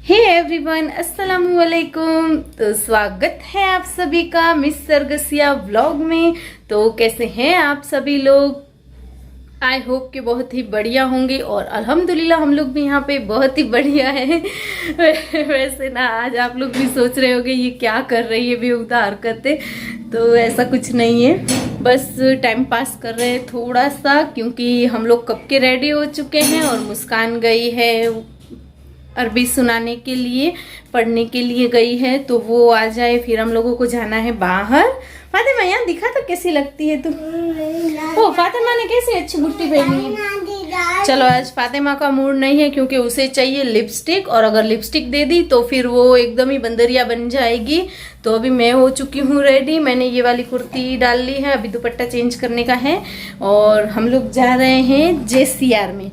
Hey everyone, अस्सलाम वालेकुम। तो स्वागत है आप सभी का मिस सरगसिया व्लॉग में। तो कैसे हैं आप सभी लोग? आई होप कि बहुत ही बढ़िया होंगे और अल्हम्दुलिल्लाह हम लोग भी यहाँ पे बहुत ही बढ़िया है। वैसे ना आज आप लोग भी सोच रहे होंगे ये क्या कर रही है बेहुदा हरकतें। तो ऐसा कुछ नहीं है, बस टाइम पास कर रहे हैं थोड़ा सा, क्योंकि हम लोग कब के रेडी हो चुके हैं और मुस्कान गई है अरबी सुनाने के लिए, पढ़ने के लिए गई है। तो वो आ जाए फिर हम लोगों को जाना है बाहर। फातिमा यहाँ दिखा तो कैसी लगती है तू? ओ फातिमा ने कैसी अच्छी गुट्टी पहनी है। चलो आज फातिमा का मूड नहीं है क्योंकि उसे चाहिए लिपस्टिक, और अगर लिपस्टिक दे दी तो फिर वो एकदम ही बंदरिया बन जाएगी। तो अभी मैं हो चुकी हूँ रेडी, मैंने ये वाली कुर्ती डाल ली है, अभी दुपट्टा चेंज करने का है और हम लोग जा रहे हैं JCR में।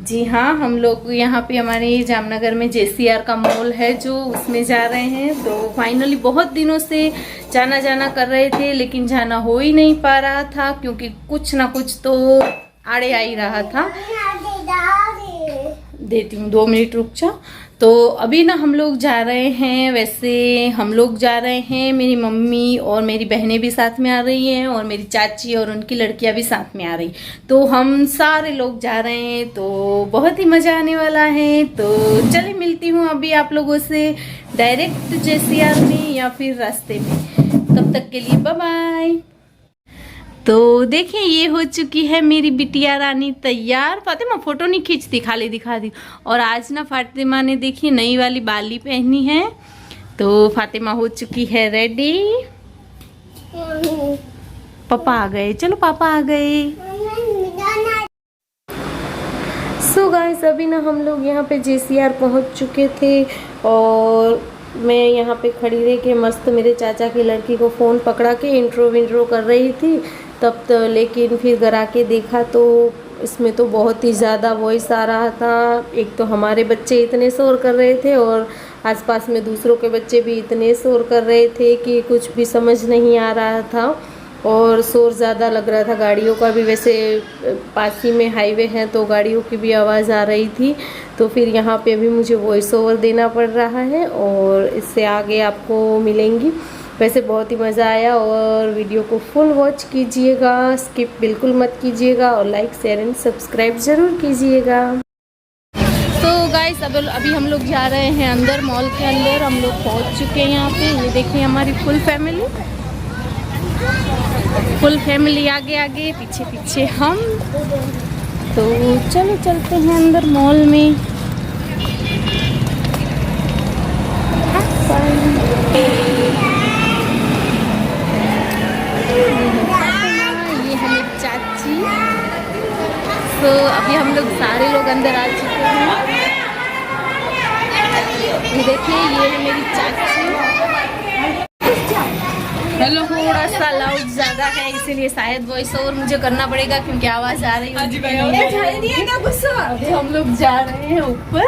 जी हाँ, हम लोग यहाँ पे हमारे जामनगर में JCR का मॉल है जो, उसमें जा रहे हैं। तो फाइनली बहुत दिनों से जाना जाना कर रहे थे लेकिन जाना हो ही नहीं पा रहा था क्योंकि कुछ ना कुछ तो आड़े आ ही रहा था। देती हूँ 2 मिनट रुक जा। तो अभी ना हम लोग जा रहे हैं, वैसे हम लोग जा रहे हैं, मेरी मम्मी और मेरी बहनें भी साथ में आ रही हैं और मेरी चाची और उनकी लड़कियां भी साथ में आ रही। तो हम सारे लोग जा रहे हैं, तो बहुत ही मज़ा आने वाला है। तो चले मिलती हूँ अभी आप लोगों से डायरेक्ट JCR में या फिर रास्ते में। तब तक के लिए बाय बाय। तो देखिए ये हो चुकी है मेरी बिटिया रानी तैयार। फातिमा फोटो नहीं खींचती, खाली दिखा दी। और आज ना फातिमा ने देखिए नई वाली बाली पहनी है। तो फातिमा हो चुकी है रेडी। पापा आ गए, चलो पापा आ गए। सो गाइस अभी ना हम लोग यहाँ पे JCR पहुँच चुके थे और मैं यहाँ पे खड़ी रह के मस्त मेरे चाचा की लड़की को फ़ोन पकड़ा के इंट्रो विंट्रो कर रही थी तब तो। लेकिन फिर घर आके देखा तो इसमें तो बहुत ही ज़्यादा वॉइस आ रहा था। एक तो हमारे बच्चे इतने शोर कर रहे थे और आसपास में दूसरों के बच्चे भी इतने शोर कर रहे थे कि कुछ भी समझ नहीं आ रहा था और शोर ज़्यादा लग रहा था। गाड़ियों का भी, वैसे पास ही में हाईवे है तो गाड़ियों की भी आवाज़ आ रही थी। तो फिर यहाँ पे अभी मुझे वॉइस ओवर देना पड़ रहा है और इससे आगे आपको मिलेंगी। वैसे बहुत ही मज़ा आया और वीडियो को फुल वॉच कीजिएगा, स्किप बिल्कुल मत कीजिएगा और लाइक शेयर एंड सब्सक्राइब ज़रूर कीजिएगा। तो गाइस अभी हम लोग जा रहे हैं अंदर, मॉल के अंदर हम लोग पहुँच चुके हैं यहाँ पे। ये देखिए हमारी फुल फैमिली आगे आगे पीछे पीछे हम। तो चलो चलते हैं अंदर मॉल में। ये है मेरी चाची। तो अभी हम लोग सारे लोग अंदर आ चुके हैं। ये देखिए ये है मेरी चाची। हेलो, थोड़ा सा लाउड ज़्यादा है इसीलिए शायद वॉइस ओवर मुझे करना पड़ेगा क्योंकि आवाज़ आ रही है। अभी हम लोग जा रहे हैं ऊपर।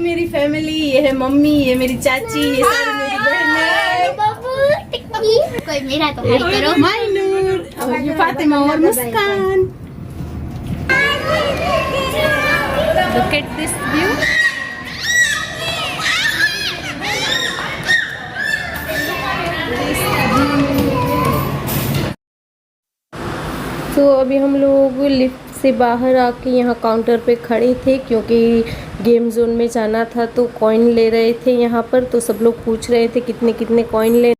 मेरी फैमिली, ये है मम्मी, ये मेरी चाची, ये सारी मेरी बहनें। कोई मेरा तो हाय करो। माइनूर और ये फातिमा और मुस्कान। Look at this view. तो अभी हम लोग लिफ्ट से बाहर आके यहाँ काउंटर पे खड़े थे क्योंकि गेम जोन में जाना था तो कॉइन ले रहे थे यहाँ पर। तो सब लोग पूछ रहे थे कितने कितने कॉइन ले।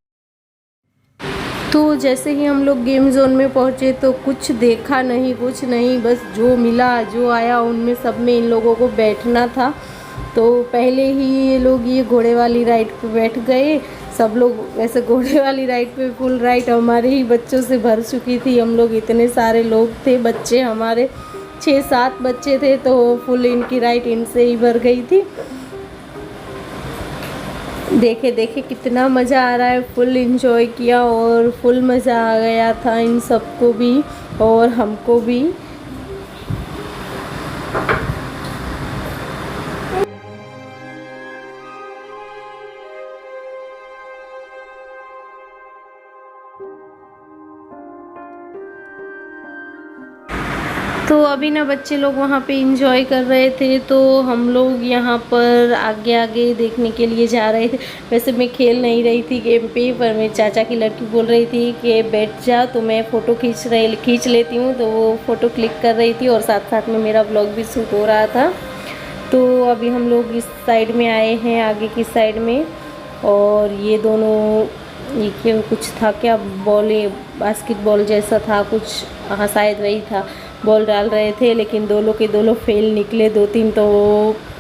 तो जैसे ही हम लोग गेम जोन में पहुँचे तो कुछ देखा नहीं, कुछ नहीं, बस जो मिला जो आया उनमें सब में इन लोगों को बैठना था। तो पहले ही ये लोग ये घोड़े वाली राइड पे बैठ गए सब लोग। वैसे घोड़े वाली राइड पे फुल राइड हमारे ही बच्चों से भर चुकी थी। हम लोग इतने सारे लोग थे, बच्चे हमारे 6-7 बच्चे थे तो फुल इनकी राइड इनसे ही भर गई थी। देखे देखे कितना मज़ा आ रहा है, फुल एंजॉय किया और फुल मज़ा आ गया था इन सबको भी और हमको भी। तो अभी ना बच्चे लोग वहाँ पे इंजॉय कर रहे थे, तो हम लोग यहाँ पर आगे आगे देखने के लिए जा रहे थे। वैसे मैं खेल नहीं रही थी गेम पे, पर मेरे चाचा की लड़की बोल रही थी कि बैठ जा, तो मैं फ़ोटो खींच लेती हूँ, तो वो फ़ोटो क्लिक कर रही थी और साथ साथ में मेरा व्लॉग भी शूट हो रहा था। तो अभी हम लोग इस साइड में आए हैं, आगे की साइड में, और ये दोनों, ये क्या कुछ था, क्या बॉल, बास्केटबॉल जैसा था कुछ, हाँ शायद वही था, बॉल डाल रहे थे, लेकिन दोनों के दोनों फेल निकले। 2-3 तो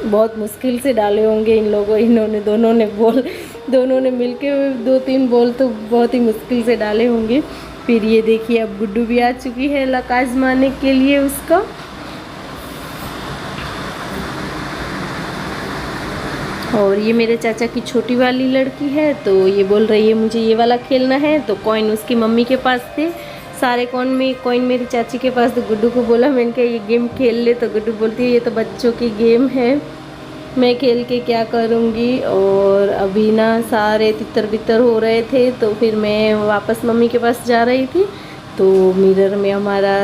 बहुत मुश्किल से डाले होंगे इन्होंने दोनों ने मिलके 2-3 बॉल तो बहुत ही मुश्किल से डाले होंगे। फिर ये देखिए अब गुड्डू भी आ चुकी है लक आजमाने के लिए उसका। और ये मेरे चाचा की छोटी वाली लड़की है, तो ये बोल रही है मुझे ये वाला खेलना है। तो कॉइन उसकी मम्मी के पास थे, सारे कॉइन मेरी चाची के पास। तो गुड्डू को बोला, मैंने कहा ये गेम खेल ले, तो गुड्डू बोलती है ये तो बच्चों की गेम है, मैं खेल के क्या करूँगी। और अभी ना सारे तितर बितर हो रहे थे, तो फिर मैं वापस मम्मी के पास जा रही थी, तो मिरर में हमारा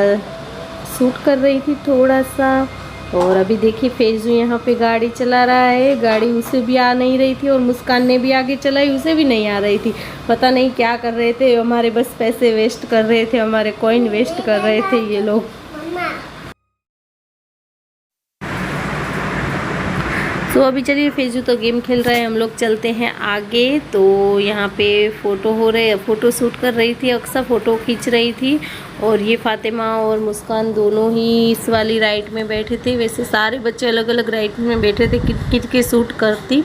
शूट कर रही थी थोड़ा सा। और अभी देखिए फैजू यहाँ पे गाड़ी चला रहा है, गाड़ी उसे भी आ नहीं रही थी और मुस्कान ने भी आगे चलाई, उसे भी नहीं आ रही थी। पता नहीं क्या कर रहे थे, हमारे बस पैसे वेस्ट कर रहे थे, हमारे कॉइन वेस्ट कर रहे थे ये लोग। तो अभी चलिए, फैजू तो गेम खेल रहा है, हम लोग चलते हैं आगे। तो यहाँ पे फ़ोटो शूट कर रही थी, अक्सर फ़ोटो खींच रही थी, और ये फातिमा और मुस्कान दोनों ही इस वाली राइड में बैठे थे। वैसे सारे बच्चे अलग अलग राइड में बैठे थे, किट के शूट करती,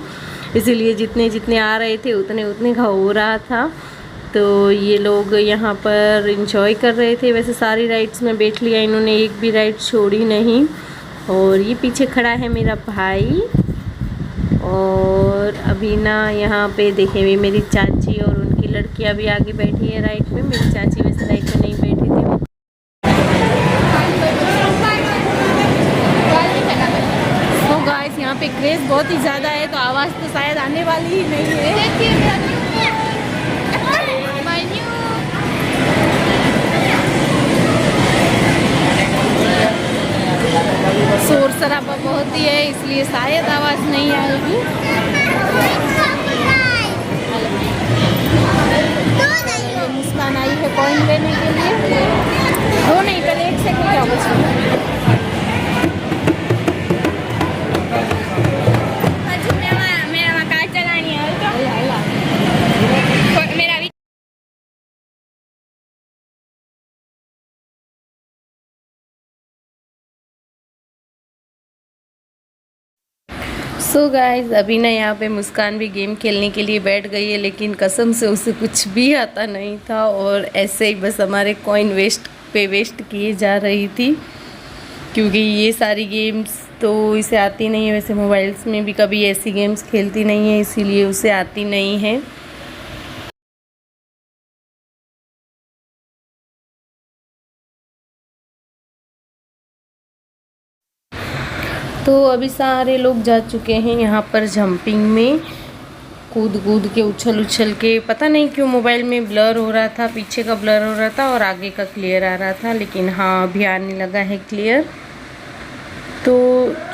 इसीलिए जितने जितने आ रहे थे उतने उतने का हो रहा था। तो ये लोग यहाँ पर इंजॉय कर रहे थे। वैसे सारी राइड्स में बैठ लिया इन्होंने, एक भी राइड छोड़ी नहीं। और ये पीछे खड़ा है मेरा भाई। और अभी ना यहाँ पे देखे हुए मेरी चाची और उनकी लड़की अभी आगे बैठी है राइड में। मेरी चाची वैसे राइड में नहीं बैठी थी, वो तो गाइस यहाँ पे क्रेज बहुत ही ज़्यादा है, तो आवाज़ तो शायद आने वाली ही नहीं है। शोर शराबा बहुत ही है, इसलिए शायद आवाज़ नहीं आएगी। मुस्कान आई है कॉइन लेने के लिए, दो नहीं पहले एक सेकंड क्या बच सो गाइस, अभी ना यहाँ पे मुस्कान भी गेम खेलने के लिए बैठ गई है, लेकिन कसम से उसे कुछ भी आता नहीं था, और ऐसे ही बस हमारे कॉइन वेस्ट किए जा रही थी, क्योंकि ये सारी गेम्स तो इसे आती नहीं है। वैसे मोबाइल्स में भी कभी ऐसी गेम्स खेलती नहीं है, इसीलिए उसे आती नहीं है। तो अभी सारे लोग जा चुके हैं यहाँ पर जंपिंग में, कूद के उछल के, पता नहीं क्यों मोबाइल में ब्लर हो रहा था, पीछे का ब्लर हो रहा था और आगे का क्लियर आ रहा था, लेकिन हाँ अभी आने लगा है क्लियर। तो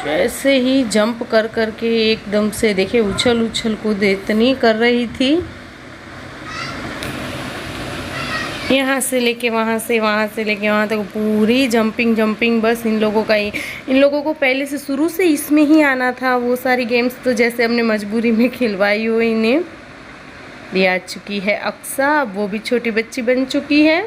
जैसे ही जंप कर के एकदम से देखिए उछल कूद इतनी कर रही थी, यहाँ से लेके वहाँ से लेके वहाँ तक पूरी जंपिंग। बस इन लोगों को पहले से शुरू से इसमें ही आना था। वो सारी गेम्स तो जैसे हमने मजबूरी में खिलवाई हो इन्हें। भी आ चुकी है अक्सा, वो भी छोटी बच्ची बन चुकी है।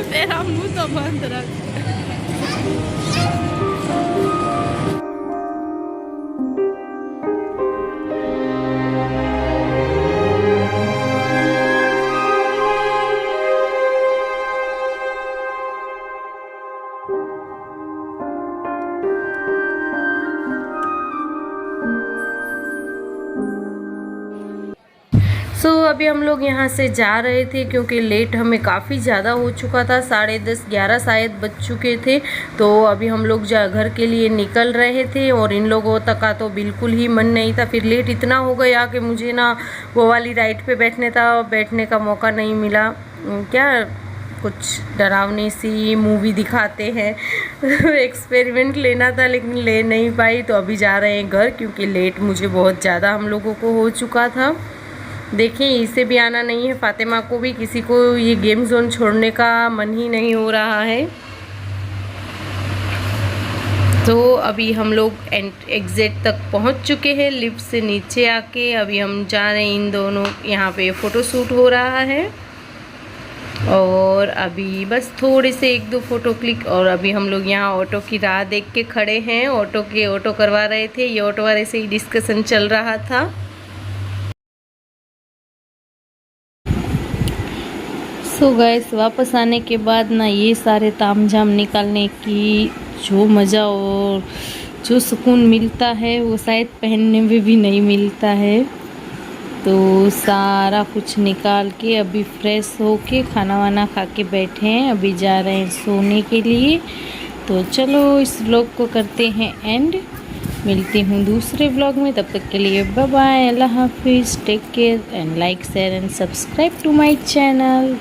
तेरा मुंह तो बंद रख। सो अभी हम लोग यहाँ से जा रहे थे क्योंकि लेट हमें काफ़ी ज़्यादा हो चुका था, 10:30 11 शायद बज चुके थे। तो अभी हम लोग घर के लिए निकल रहे थे और इन लोगों तक का तो बिल्कुल ही मन नहीं था। फिर लेट इतना हो गया कि मुझे ना वो वाली राइड पे बैठने का मौका नहीं मिला। क्या कुछ डरावनी सी मूवी दिखाते हैं एक्सपेरिमेंट लेना था लेकिन ले नहीं पाई। तो अभी जा रहे हैं घर क्योंकि लेट मुझे बहुत ज़्यादा हम लोगों को हो चुका था। देखें इसे भी आना नहीं है, फातिमा को भी, किसी को ये गेम जोन छोड़ने का मन ही नहीं हो रहा है। तो अभी हम लोग एग्जिट तक पहुंच चुके हैं। लिफ्ट से नीचे आके अभी हम जा रहे हैं, इन दोनों यहाँ पे फ़ोटो शूट हो रहा है और अभी बस थोड़े से 1-2 फ़ोटो क्लिक। और अभी हम लोग यहाँ ऑटो की राह देख के खड़े हैं। ऑटो करवा रहे थे, ये ऑटो वाले से ही डिस्कशन चल रहा था। सो गाइस वापस आने के बाद ना ये सारे तामझाम निकालने की जो मज़ा और जो सुकून मिलता है वो शायद पहनने में भी नहीं मिलता है। तो सारा कुछ निकाल के अभी फ्रेश होके खाना वाना खा के बैठे हैं, अभी जा रहे हैं सोने के लिए। तो चलो इस व्लॉग को करते हैं एंड, मिलती हूँ दूसरे व्लॉग में। तब तक के लिए बाय बाय, अल्लाह हाफिज़, take care and like share and subscribe to my channel.